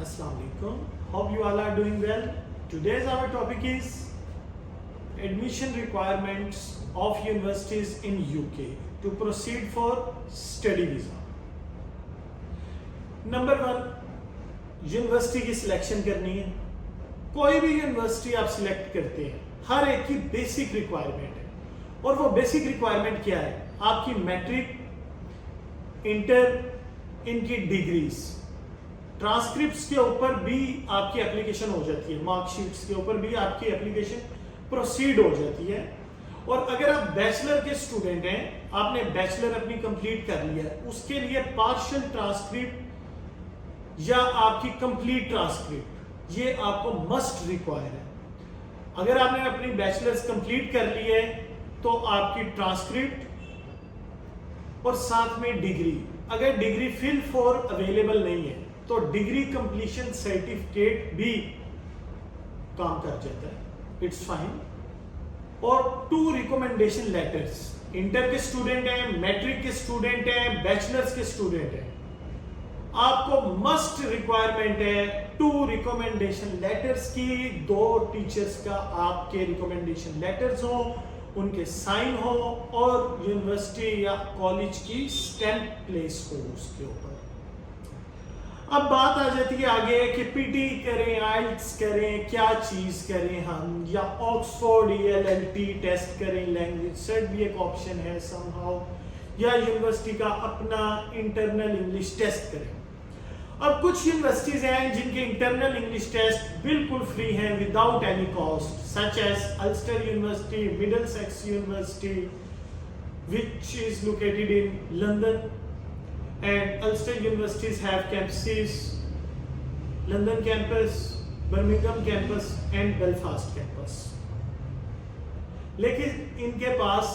Assalamu alaikum. Hope you all are doing well. Today's our topic is admission requirements of universities in UK to proceed for study visa. Number 1, university की selection करनी है. कोई भी university आप select करते हैं, हर एक की बेसिक रिक्वायरमेंट है. और वो बेसिक रिक्वायरमेंट क्या है? आपकी मैट्रिक, इंटर, इनकी डिग्रीज, ट्रांसक्रिप्ट्स के ऊपर भी आपकी एप्लीकेशन हो जाती है, मार्कशीट्स के ऊपर भी आपकी एप्लीकेशन प्रोसीड हो जाती है. और अगर आप बैचलर के स्टूडेंट हैं, आपने बैचलर अपनी कंप्लीट कर लिया है, उसके लिए पार्शियल ट्रांसक्रिप्ट या आपकी कंप्लीट ट्रांसक्रिप्ट ये आपको मस्ट रिक्वायर है. अगर आपने अपनी बैचलर्स कंप्लीट कर ली है तो आपकी ट्रांसक्रिप्ट और साथ में डिग्री, अगर डिग्री फिल फॉर अवेलेबल नहीं है तो डिग्री कंप्लीशन सर्टिफिकेट भी काम कर जाता है, इट्स फाइन. और 2 रिकमेंडेशन लेटर्स, इंटर के स्टूडेंट हैं, मैट्रिक के स्टूडेंट हैं, बैचलर्स के स्टूडेंट हैं, आपको मस्ट रिक्वायरमेंट है 2 रिकमेंडेशन लेटर्स की. 2 टीचर्स का आपके रिकमेंडेशन लेटर्स हो, उनके साइन हो और यूनिवर्सिटी या कॉलेज की स्टैम्प प्लेस हो उसके ऊपर. अब बात आ जाती है आगे कि पीटी करें, आइल्ट्स करें, क्या चीज करें हम, या ऑक्सफोर्ड ELLT टेस्ट करें, लैंग्वेज सेट भी एक ऑप्शन है समहाउ, या यूनिवर्सिटी का अपना इंटरनल इंग्लिश टेस्ट करें. अब कुछ यूनिवर्सिटीज हैं जिनके इंटरनल इंग्लिश टेस्ट बिल्कुल फ्री हैं without any cost, such as Ulster university, Middlesex university which is located in London, and Ulster universities have campuses, London campus, Birmingham campus and Belfast campus. लेकिन इनके पास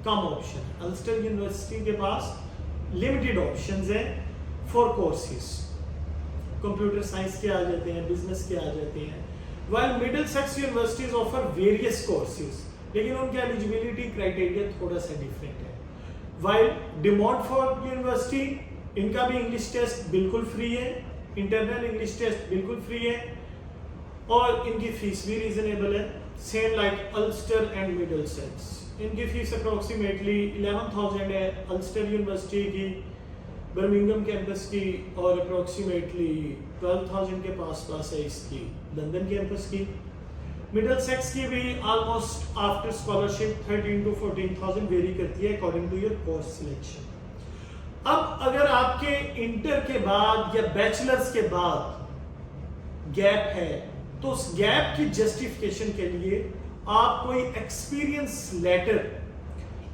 कम option. Ulster university के पास limited options हैं for courses. Computer science के आ जाते हैं, business के आ जाते हैं. while Middlesex universities offer various courses, लेकिन उनके एलिजिबिलिटी क्राइटेरिया थोड़ा सा डिफरेंट है. while De Montfort यूनिवर्सिटी, इनका भी इंग्लिश टेस्ट बिल्कुल फ्री है, इंटरनल इंग्लिश टेस्ट बिल्कुल फ्री है और इनकी फीस भी रीजनेबल है, same like Ulster and Middlesex. इनकी फीस अप्रोक्सीमेटली 11,000 है अल्स्टर यूनिवर्सिटी की, बर्मिंघम कैंपस की, और अप्रोक्सीमेटली 12,000 के पास है इसकी लंदन कैंपस की. मिडलसेक्स की भी almost after scholarship 13 to 14,000 vary करती है according to your course selection. अब अगर आपके इंटर के बाद या बैचलर्स के बाद गैप है तो उस गैप की जस्टिफिकेशन के लिए आप कोई एक्सपीरियंस लेटर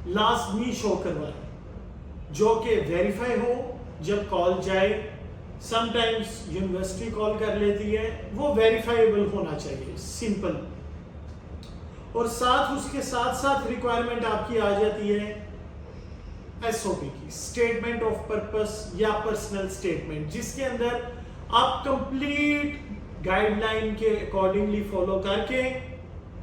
लाजमी शो करवाएं जो कि वेरीफाई हो जब कॉल जाए. समटाइम्स यूनिवर्सिटी कॉल कर लेती है, वो वेरीफाइबल होना चाहिए, सिंपल. और उसके साथ रिक्वायरमेंट आपकी आ जाती है SOP की, स्टेटमेंट ऑफ पर्पस या पर्सनल स्टेटमेंट, जिसके अंदर आप कंप्लीट गाइडलाइन के अकॉर्डिंगली फॉलो करके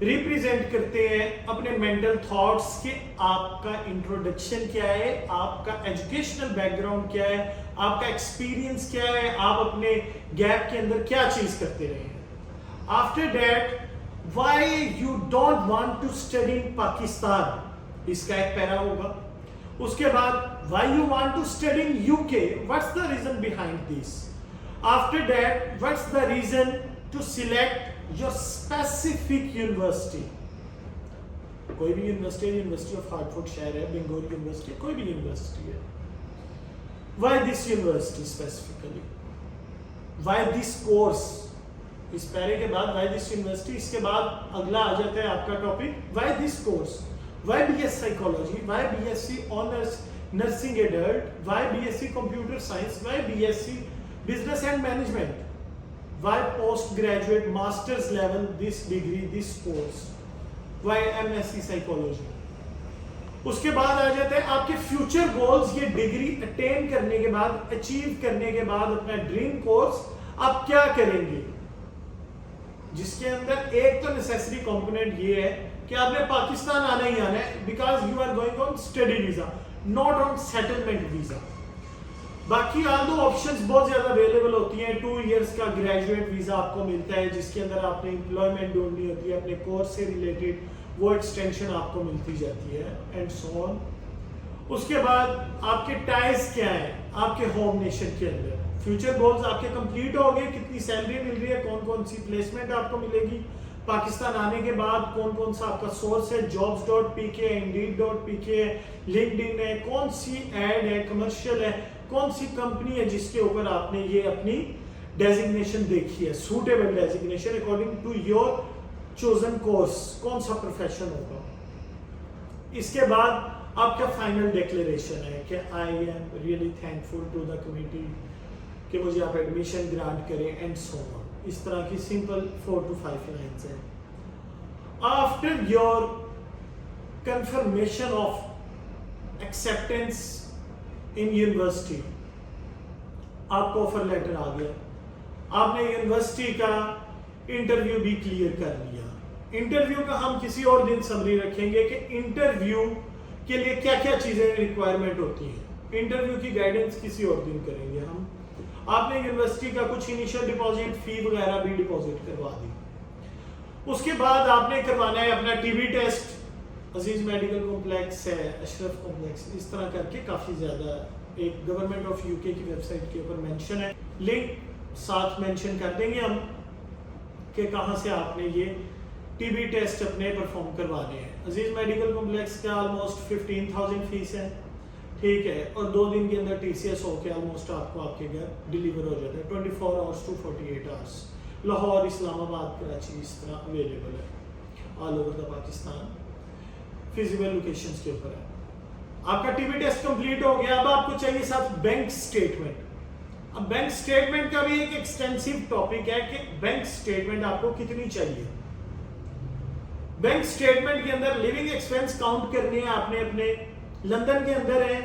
रिप्रेजेंट करते हैं अपने मेंटल थॉट्स के. आपका इंट्रोडक्शन क्या है, आपका एजुकेशनल बैकग्राउंड क्या है, आपका एक्सपीरियंस क्या है, आप अपने गैप के अंदर क्या चीज करते रहे हैं. After that why you don't want to study in Pakistan, इसका एक पैरा होगा. उसके बाद why you want to study in UK, what's the reason behind this. After that what's the reason to select your specific university. कोई भी university of हार्टफोर्डशायर है, बेंगोर university, कोई भी यूनिवर्सिटी है. Why this university specifically? Why this course? इस पैरे के बाद why this university, इसके बाद अगला आ जाता है आपका topic why this course? Why BS psychology? Why BSc honors nursing adult? Why BSc computer science? Why BSc business and management? Why postgraduate master's level this degree, this course? Why MSc psychology? उसके बाद आ जाते हैं आपके future goals. ये degree attain करने के बाद, achieve करने के बाद अपना ड्रीम कोर्स आप क्या करेंगे, जिसके अंदर एक तो नेसेसरी कंपोनेंट ये है कि आपने पाकिस्तान आना ही आना है, because you are going on study visa, not on settlement visa. बाकी आल दो ऑप्शंस बहुत ज़्यादा अवेलेबल होती हैं। 2 इयर्स का ग्रेजुएट वीज़ा आपको मिलता है जिसके अंदर आपने एम्प्लॉयमेंट ढूंढनी होती है, अपने कोर्स से रिलेटेड वो एक्सटेंशन आपको मिलती जाती है एंड सो ऑन। उसके बाद आपके टाइज क्या हैं आपके होम नेशन के अंदर, फ्यूचर गोल्स आपके कंप्लीट हो गए, कितनी सैलरी मिल रही है, कौन कौन सी प्लेसमेंट आपको मिलेगी पाकिस्तान आने के बाद, कौन कौन सा आपका सोर्स है, jobs.pk है, indeed.pk है, लिंक्डइन है, कौन सी एड है, कमर्शियल है, कौन सी कंपनी है जिसके ऊपर आपने ये अपनी डेजिग्नेशन देखी है, suitable designation according to your chosen course, कौन सा प्रोफेशन होगा। इसके बाद आपका फाइनल डिक्लेरेशन है कि I am really thankful to the committee कि मुझे आप एडमिशन ग्रांट करें एंड सो ऑन। इस तरह की सिंपल 4 to 5 लाइन्स है। After your confirmation of acceptance in university आपको ऑफर लेटर आ गया, आपने यूनिवर्सिटी का इंटरव्यू भी क्लियर कर लिया। इंटरव्यू का हम किसी और दिन समरी रखेंगे कि इंटरव्यू के लिए क्या क्या चीजें रिक्वायरमेंट होती हैं, इंटरव्यू की गाइडेंस किसी और दिन करेंगे हम। आपने यूनिवर्सिटी का कुछ इनिशियल डिपॉजिट फी वगैरह भी डिपॉजिट करवा दी। उसके बाद आपने करवाना है अपना टीबी टेस्ट, अजीज मेडिकल कॉम्प्लेक्स है, अशरफ कॉम्प्लेक्स, इस तरह करके काफी ज्यादा एक गवर्नमेंट ऑफ यूके की वेबसाइट के ऊपर मेंशन है, लिंक साथ मेंशन कर देंगे हम कि कहां से आपने ये टीबी टेस्ट अपने परफॉर्म करवाने हैं। अजीज मेडिकल कॉम्प्लेक्स का ऑलमोस्ट 15,000 फीस है, ठीक है, और 2 दिन के अंदर टीसीएस होके ऑलमोस्ट आपको आपके घर डिलीवर हो जाता है, 24 hours to 48 hours. Lahore, Islamabad, Karachi इस तरह अवेलेबल है all over the Pakistan, feasible locations के ऊपर है। आपका टीबी टेस्ट कंप्लीट हो गया, अब आपको चाहिए साथ बैंक स्टेटमेंट। अब बैंक स्टेटमेंट का भी एक एक्सटेंसिव टॉपिक है कि बैंक स्टेटमेंट आपको कितनी चाहिए। बैंक स्टेटमेंट के अंदर लिविंग एक्सपेंस काउंट करने हैं आपने अपने, लंदन के अंदर है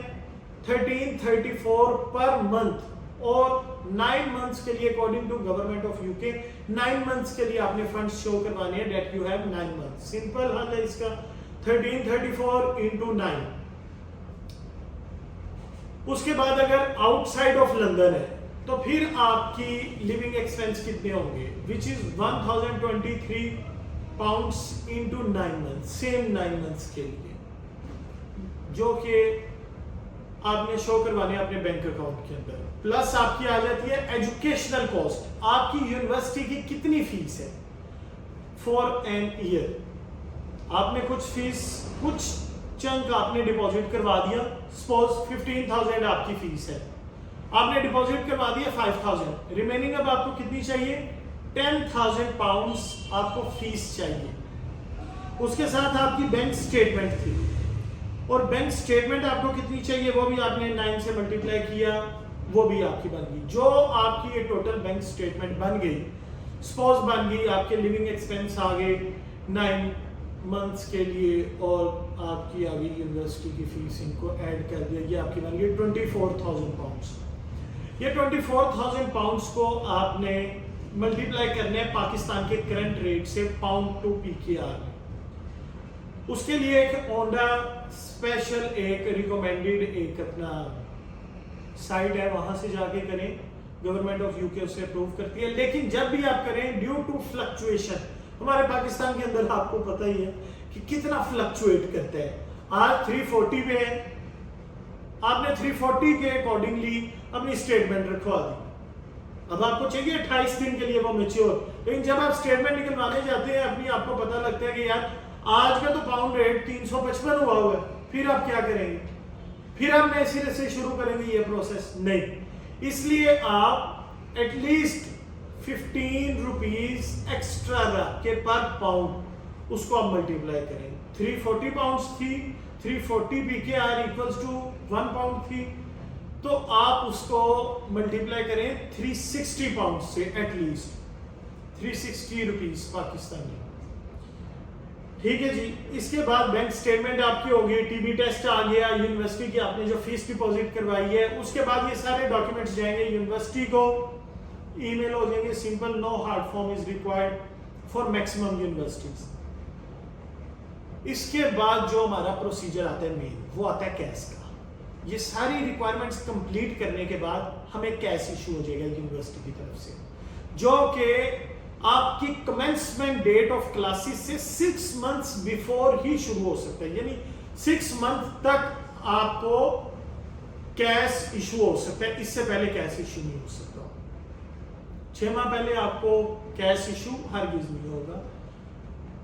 1334 पर मंथ और 9 मंथ्स के लिए according to government of UK 9 months के लिए आपने फंड्स शो करवाने हैं that you have 9 months. Simple हल है इसका 1334 into 9। उसके बाद अगर आउटसाइड ऑफ लंदन है तो फिर आपकी लिविंग एक्सपेंस कितने होंगे, which is 1023 pounds into 9 months, same 9 months के लिए, जो कि आपने शो करवाने अपने बैंक अकाउंट के अंदर। प्लस आपकी आ जाती है एजुकेशनल कॉस्ट, आपकी यूनिवर्सिटी की कितनी फीस है फॉर एन ईयर। आपने कुछ फीस, कुछ चंक आपने डिपॉजिट करवा दिया, सपोज 15,000 आपकी फीस है, आपने डिपॉजिट करवा दिया 5,000, रिमेनिंग अब आपको कितनी चाहिए 10,000 पाउंड्स आपको फीस चाहिए। उसके साथ आपकी बैंक स्टेटमेंट थी, और बैंक स्टेटमेंट आपको कितनी चाहिए वो भी आपने 9 से मल्टीप्लाई किया, वो भी आपकी बन गई। जो आपकी ये टोटल बैंक स्टेटमेंट बन गई, सपोज बन गई आपके लिविंग एक्सपेंस आ गए 9 मंथ्स के लिए और आपकी आ गई यूनिवर्सिटी की फीस, इनको ऐड कर दिया, ये आपकी बन गई 24,000 पाउंड्स। ये 24,000 पाउंड्स को आपने मल्टीप्लाई करने हैं पाकिस्तान के करंट रेट से पाउंड टू PKR। उसके लिए एक ओंडा स्पेशल एक रिकमेंडेड एक अपना साइट है, वहां से जाके करें, गवर्नमेंट ऑफ यूके उसे अप्रूव करती है। लेकिन जब भी आप करें ड्यू टू फ्लक्चुएशन, हमारे पाकिस्तान के अंदर आपको पता ही है कि कितना फ्लक्चुएट करता है। आज 340 पे है, आपने 340 के अकॉर्डिंगली अपनी स्टेटमेंट रखवा दी, अब आपको चाहिए 28 दिन के लिए वो मैच्योर। लेकिन जब आप स्टेटमेंट निकलवाने जाते हैं अपनी, आपको पता लगता है कि यार आज का तो पाउंड रेट 355 हुआ है, फिर आप क्या करेंगे, फिर आप नए सिरे से शुरू करेंगे ये प्रोसेस? नहीं। इसलिए आप एटलीस्ट 15 रुपीज एक्स्ट्रा रख के पर पाउंड उसको आप मल्टीप्लाई करें। 340 पाउंड्स थी, 340 PKR इक्वल्स टू 1 पाउंड थी, तो आप उसको मल्टीप्लाई करें 360 पाउंड से, एटलीस्ट 360 रुपीज पाकिस्तानी। ठीक है जी। इसके बाद बैंक स्टेटमेंट आपकी होगी, टीबी टेस्ट आ गया, यूनिवर्सिटी की आपने जो फीस डिपॉजिट करवाई है, उसके बाद ये सारे डॉक्यूमेंट्स जाएंगे यूनिवर्सिटी को, ईमेल हो जाएंगे, simple, no hard form is required for maximum universities. इसके बाद जो हमारा प्रोसीजर आता है मेन, वो आता है कैश का। ये सारी रिक्वायरमेंट्स कंप्लीट करने के बाद हमें कैश इशू हो जाएगा यूनिवर्सिटी की तरफ से, जो कि आपकी कमेंसमेंट डेट ऑफ क्लासेस से 6 मंथ्स बिफोर ही शुरू हो सकता है। यानी 6 मंथ तक आपको कैश इशू हो सकता है, इससे पहले कैश इशू नहीं हो सकता। 6 माह पहले आपको कैश इशू हरगिज नहीं होगा।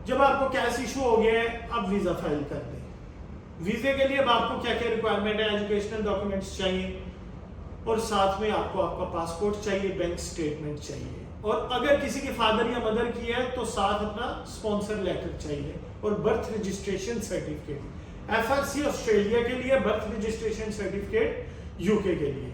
जब आपको कैश इशू हो गया है, अब वीजा फाइल कर दें। वीजे के लिए अब आपको क्या क्या रिक्वायरमेंट है, एजुकेशनल डॉक्यूमेंट्स चाहिए और साथ में आपको आपका पासपोर्ट चाहिए, बैंक स्टेटमेंट चाहिए, और अगर किसी के फादर या मदर की है तो साथ अपना स्पॉन्सर लेटर चाहिए और birth registration certificate. FRC Australia के लिए, बर्थ रजिस्ट्रेशन सर्टिफिकेट यूके के लिए।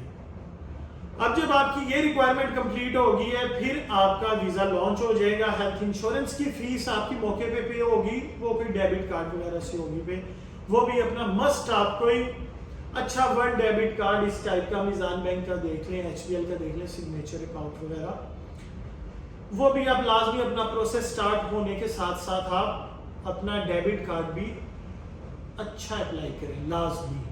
अब जब आपकी ये रिक्वायरमेंट कंप्लीट होगी है, फिर आपका वीजा लॉन्च हो जाएगा। हेल्थ इंश्योरेंस की फीस आपकी मौके पे होगी, वो कोई डेबिट कार्ड वगैरह से होगी पे, वो भी अपना मस्ट आपको ही अच्छा वर्ल्ड डेबिट कार्ड इस टाइप का, मिजान बैंक का देख लें, एचबीएल का देख लें, सिग्नेचर अकाउंट वगैरह, वो भी आप लाजमी अपना प्रोसेस स्टार्ट होने के साथ साथ आप अपना डेबिट कार्ड भी अच्छा अप्लाई करें लाजमी।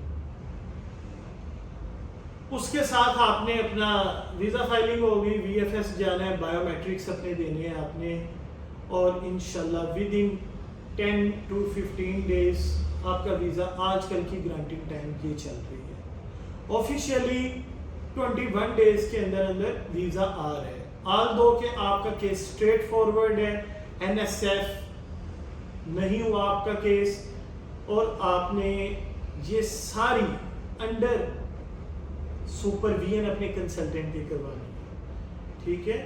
उसके साथ आपने अपना वीजा फाइलिंग होगी, वीएफएस जाना है, बायोमेट्रिक्स अपने देने हैं आपने, और इंशाल्लाह विद इन 10 to 15 डेज आपका वीजा आजकल की ग्रांटिंग टाइम ये चल रही है। ऑफिशियली 21 डेज के अंदर अंदर वीजा आ रहा है। ऑल दो के आपका केस स्ट्रेट फॉरवर्ड है, एनएसएफ नहीं हुआ आपका केस, और आपने ये सारी अंडर सुपरविजन अपने कंसल्टेंट की करवानी है। ठीक है,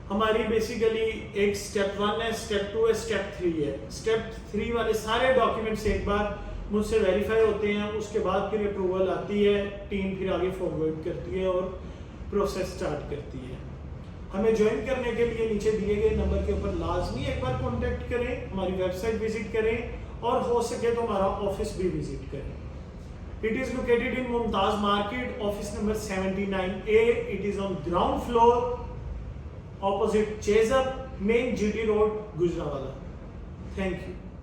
हमारी बेसिकली एक स्टेप 1 है, स्टेप 2 है, स्टेप 3 है। स्टेप 3 वाले सारे डॉक्यूमेंट्स एक बार मुझसे वेरीफाई होते हैं, उसके बाद फिर अप्रूवल आती है, टीम फिर आगे फॉरवर्ड करती है और प्रोसेस स्टार्ट करती है। हमें ज्वाइन करने के लिए नीचे दिए गए नंबर के ऊपर लाजमी एक बार कॉन्टेक्ट करें, हमारी वेबसाइट विजिट करें, और हो सके तो हमारा ऑफिस भी विजिट करें। It is located in Mumtaz Market, office number 79A. It is on ground floor, opposite Chase Up, main GT Road, Gujranwala. Thank you.